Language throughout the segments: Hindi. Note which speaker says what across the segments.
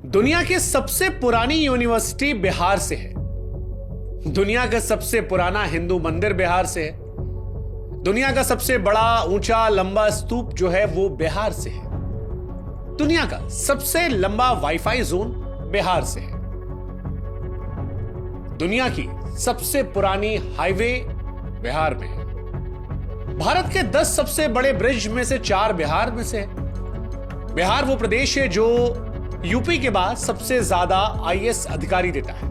Speaker 1: दुनिया की सबसे पुरानी यूनिवर्सिटी बिहार से है। दुनिया का सबसे पुराना हिंदू मंदिर बिहार से है। दुनिया का सबसे बड़ा ऊंचा लंबा स्तूप जो है वो बिहार से है। दुनिया का सबसे लंबा वाईफाई जोन बिहार से है। दुनिया की सबसे पुरानी हाईवे बिहार में है। भारत के 10 सबसे बड़े ब्रिज में से 4 बिहार में से है। बिहार वो प्रदेश है जो यूपी के बाद सबसे ज्यादा आईएएस अधिकारी देता है।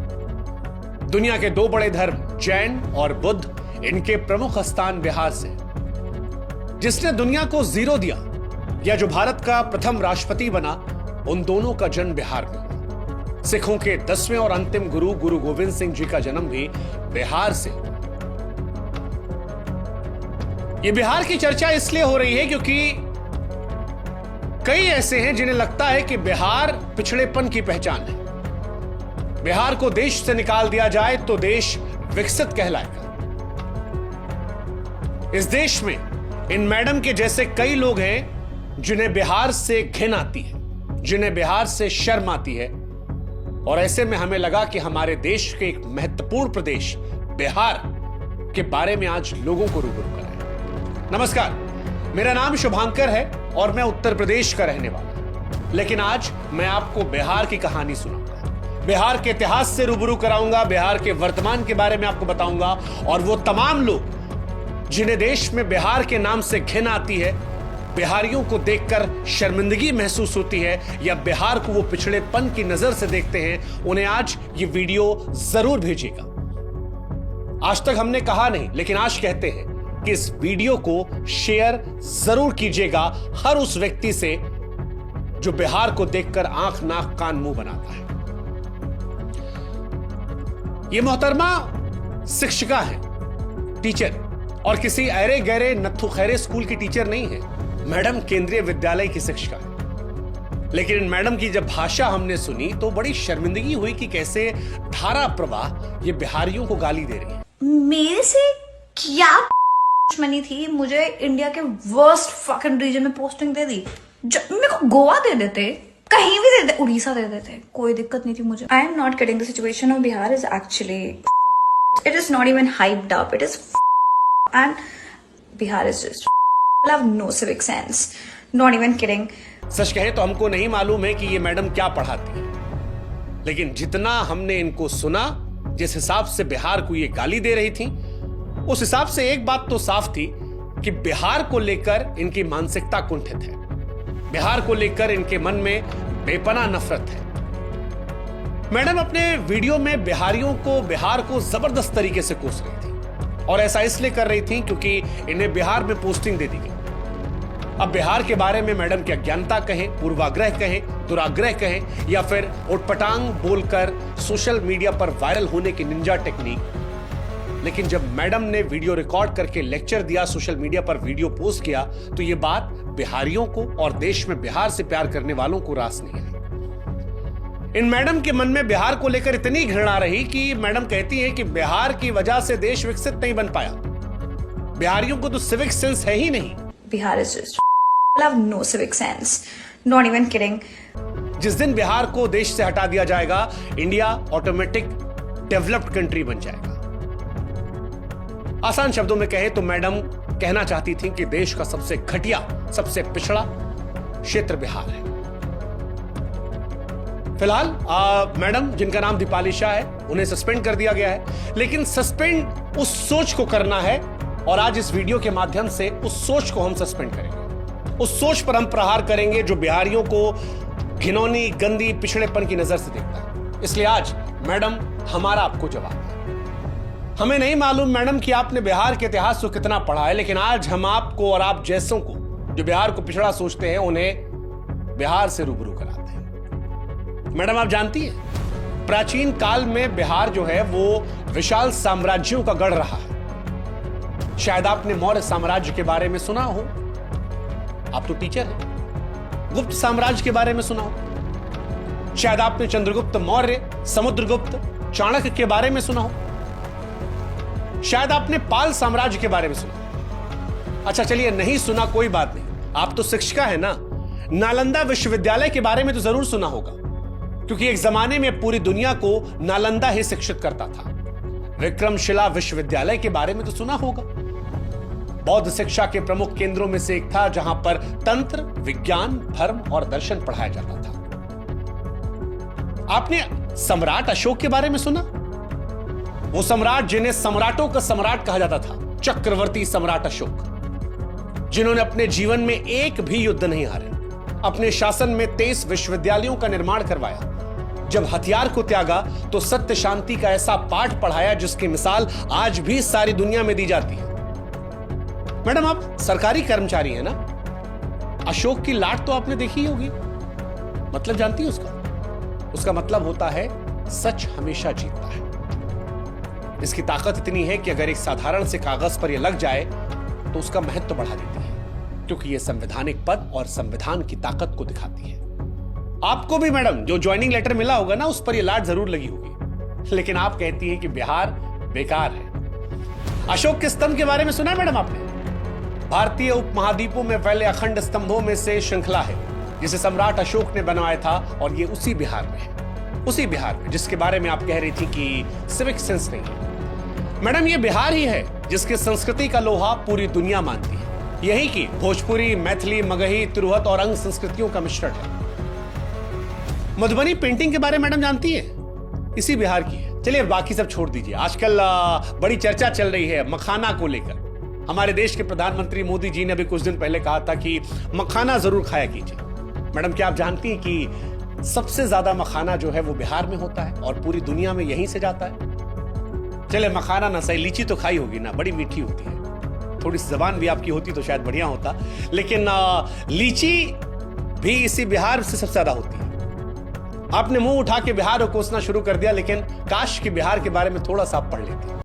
Speaker 1: दुनिया के 2 बड़े धर्म जैन और बुद्ध, इनके प्रमुख स्थान बिहार से है। जिसने दुनिया को 0 दिया या जो भारत का प्रथम राष्ट्रपति बना, उन दोनों का जन्म बिहार में हुआ। सिखों के 10वें और अंतिम गुरु गुरु गोविंद सिंह जी का जन्म भी बिहार से हुआ। यह बिहार की चर्चा इसलिए हो रही है क्योंकि कई ऐसे हैं जिन्हें लगता है कि बिहार पिछड़ेपन की पहचान है। बिहार को देश से निकाल दिया जाए तो देश विकसित कहलाएगा। इस देश में इन मैडम के जैसे कई लोग हैं जिन्हें बिहार से घिन आती है, जिन्हें बिहार से शर्म आती है। और ऐसे में हमें लगा कि हमारे देश के एक महत्वपूर्ण प्रदेश बिहार के बारे में आज लोगों को रूबरू कराएं। नमस्कार, मेरा नाम शुभांकर है और मैं उत्तर प्रदेश का रहने वाला हूं। लेकिन आज मैं आपको बिहार की कहानी सुनाऊंगा, बिहार के इतिहास से रूबरू कराऊंगा, बिहार के वर्तमान के बारे में आपको बताऊंगा। और वो तमाम लोग जिन्हें देश में बिहार के नाम से घिन आती है, बिहारियों को देखकर शर्मिंदगी महसूस होती है या बिहार को वो पिछड़ेपन की नजर से देखते हैं, उन्हें आज ये वीडियो जरूर भेजिएगा। आज तक हमने कहा नहीं, लेकिन आज कहते हैं कि इस वीडियो को शेयर जरूर कीजिएगा हर उस व्यक्ति से जो बिहार को देखकर आंख नाक कान मुंह बनाता है। यह मोहतरमा शिक्षिका है, टीचर, और किसी अरे गहरे नत्थु खैरे स्कूल की टीचर नहीं है। मैडम केंद्रीय विद्यालय की शिक्षिका है। लेकिन मैडम की जब भाषा हमने सुनी तो बड़ी शर्मिंदगी हुई कि कैसे धारा प्रवाह ये बिहारियों को गाली दे रही है।
Speaker 2: मेरे से क्या दुश्मनी थी? मुझे इंडिया के वर्स्ट फकिंग रीजन में पोस्टिंग दे दी। मेरे को गोवा दे देते, कहीं भी दे देते, उड़ीसा दे देते, कोई दिक्कत नहीं थी मुझे। I am not kidding, the situation of Bihar is actually, it is not even hyped up, it is and Bihar is just have no civic sense, not even kidding.
Speaker 1: सच कहे तो हमको नहीं मालूम है कि ये मैडम क्या पढ़ाती है, लेकिन जितना हमने इनको सुना, जिस हिसाब से बिहार को ये गाली दे रही थी, उस हिसाब से एक बात तो साफ थी कि बिहार को लेकर इनकी मानसिकता कुंठित है। बिहार को लेकर इनके मन में बेपनाह नफरत है। मैडम अपने वीडियो में बिहार को जबरदस्त तरीके से कोस रही थी, और ऐसा इसलिए कर रही थी क्योंकि इन्हें बिहार में पोस्टिंग दे दी गई। अब बिहार के बारे में मैडम की अज्ञानता कहें, पूर्वाग्रह कहें, दुराग्रह कहें, या फिर उटपटांग बोलकर सोशल मीडिया पर वायरल होने की निंजा टेक्निक, लेकिन जब मैडम ने वीडियो रिकॉर्ड करके लेक्चर दिया, सोशल मीडिया पर वीडियो पोस्ट किया, तो यह बात बिहारियों को और देश में बिहार से प्यार करने वालों को रास नहीं आई। इन मैडम के मन में बिहार को लेकर इतनी घृणा रही कि मैडम कहती है कि बिहार की वजह से देश विकसित नहीं बन पाया। बिहारियों को तो सिविक सेंस है ही नहीं।
Speaker 2: Bihar is just have no civic sense, not even kidding.
Speaker 1: जिस दिन बिहार को देश से हटा दिया जाएगा, इंडिया ऑटोमेटिक डेवलप्ड कंट्री बन जाएगा। आसान शब्दों में कहे तो मैडम कहना चाहती थी कि देश का सबसे घटिया, सबसे पिछड़ा क्षेत्र बिहार है। फिलहाल मैडम, जिनका नाम दीपाली शाह है, उन्हें सस्पेंड कर दिया गया है। लेकिन सस्पेंड उस सोच को करना है, और आज इस वीडियो के माध्यम से उस सोच को हम सस्पेंड करेंगे। उस सोच पर हम प्रहार करेंगे जो बिहारियों को घिनौनी, गंदी, पिछड़ेपन की नजर से देखता है। इसलिए आज मैडम, हमारा आपको जवाब है। हमें नहीं मालूम मैडम कि आपने बिहार के इतिहास को कितना पढ़ा है, लेकिन आज हम आपको और आप जैसों को जो बिहार को पिछड़ा सोचते हैं, उन्हें बिहार से रूबरू कराते हैं। मैडम, आप जानती हैं, प्राचीन काल में बिहार जो है वो विशाल साम्राज्यों का गढ़ रहा है। शायद आपने मौर्य साम्राज्य के बारे में सुना हो, आप तो टीचर हैं। गुप्त साम्राज्य के बारे में सुना हो, शायद आपने चंद्रगुप्त मौर्य, समुद्रगुप्त, चाणक्य के बारे में सुना हो, शायद आपने पाल साम्राज्य के बारे में सुना। अच्छा चलिए, नहीं सुना कोई बात नहीं, आप तो शिक्षिका है ना, नालंदा विश्वविद्यालय के बारे में तो जरूर सुना होगा। क्योंकि एक जमाने में पूरी दुनिया को नालंदा ही शिक्षित करता था। विक्रमशिला विश्वविद्यालय के बारे में तो सुना होगा। बौद्ध शिक्षा के प्रमुख केंद्रों में से एक था, जहां पर तंत्र, विज्ञान, धर्म और दर्शन पढ़ाया जाता था। आपने सम्राट अशोक के बारे में सुना? वो सम्राट जिन्हें सम्राटों का सम्राट कहा जाता था, चक्रवर्ती सम्राट अशोक, जिन्होंने अपने जीवन में एक भी युद्ध नहीं हारे, अपने शासन में 23 विश्वविद्यालयों का निर्माण करवाया। जब हथियार को त्यागा तो सत्य शांति का ऐसा पाठ पढ़ाया जिसकी मिसाल आज भी सारी दुनिया में दी जाती है। मैडम, आप सरकारी कर्मचारी हैं ना? अशोक की लाट तो आपने देखी ही होगी। मतलब जानती है उसका मतलब होता है सच हमेशा जीतता है। इसकी ताकत इतनी है कि अगर एक साधारण से कागज पर यह लग जाए तो उसका महत्व बढ़ा देती है, क्योंकि यह संवैधानिक पद और संविधान की ताकत को दिखाती है। आपको भी मैडम जो ज्वाइनिंग लेटर मिला होगा ना, उस पर यह लाट जरूर लगी होगी, लेकिन आप कहती हैं कि बिहार बेकार है। अशोक के स्तंभ के बारे में सुना है मैडम आपने? भारतीय उपमहाद्वीपों में फैले अखंड स्तंभों में से श्रृंखला है जिसे सम्राट अशोक ने बनवाया था, और ये उसी बिहार में है, उसी बिहार में जिसके बारे में आप कह रही थी कि सिविक सेंस नहीं है। मैडम, ये बिहार ही है जिसके संस्कृति का लोहा पूरी दुनिया मानती है। यही की भोजपुरी, मैथिली, मगही, तिरहुत और अंग संस्कृतियों का मिश्रण है। मधुबनी पेंटिंग के बारे में मैडम जानती है? इसी बिहार की है। चलिए बाकी सब छोड़ दीजिए। आजकल बड़ी चर्चा चल रही है मखाना को लेकर। हमारे देश के प्रधानमंत्री मोदी जी ने भी कुछ दिन पहले कहा था कि मखाना जरूर खाया कीजिए। मैडम, क्या आप जानती हैं कि सबसे ज्यादा मखाना जो है वो बिहार में होता है और पूरी दुनिया में यहीं से जाता है? चले मखाना ना सही, लीची तो खाई होगी ना, बड़ी मीठी होती है। थोड़ी सी जबान भी आपकी होती तो शायद बढ़िया होता, लेकिन लीची भी इसी बिहार से सबसे ज्यादा होती है। आपने मुंह उठा के बिहार को कोसना शुरू कर दिया, लेकिन काश कि बिहार के बारे में थोड़ा सा आप पढ़ लेते।